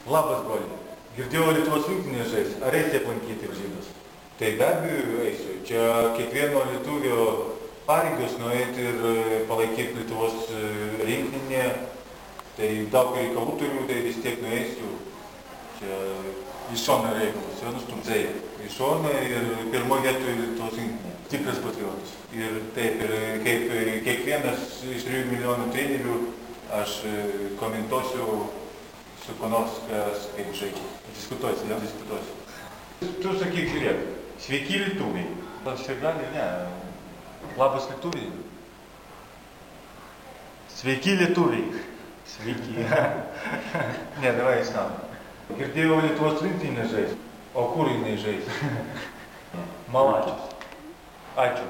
Labas, broli. Girdėjau Lietuvos rinktinė žais. Ar eisi aplankyti varžybas? Tai be abejo eisiu. Čia kiekvieno lietuvio pareigos nueiti ir palaikyti Lietuvos rinktinę. Tai daug reikalų turiu, tai vis tiek nueisiu. Čia iš šono reikalas, jau nustumtai. Iš šono ir pirmo vietoj Lietuvos rinktinė. Tikras patriotas. Ir taip, ir kaip kiekvienas iš 3 milijonų trenerių, aš komentuosiu su kuo nors, kas kaip žaidžia. Diskutuosiu, ja? Diskutuosiu. Tu sakyk, žiūrėk, sveiki lietuviai. Širdelė, ne. Labas lietuviai. Sveiki lietuviai. Sveiki. Ne, davai iš namą. Girdėjau Lietuvos rinktinė žais. O kur jinai žais? Malačius. Ačiū.